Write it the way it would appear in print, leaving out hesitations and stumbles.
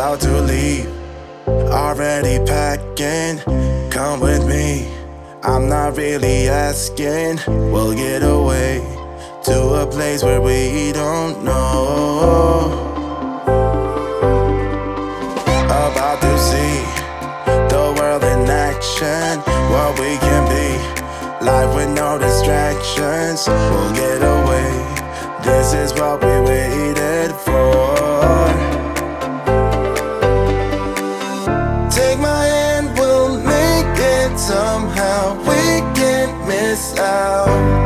about to leave, already packing. Come with me, I'm not really asking. We'll get away to a place where we don't know. About to see the world in action, what we can be, life with no distractions. We'll get away, this is what we waited for. Take my hand, we'll make it somehow. We can't miss out.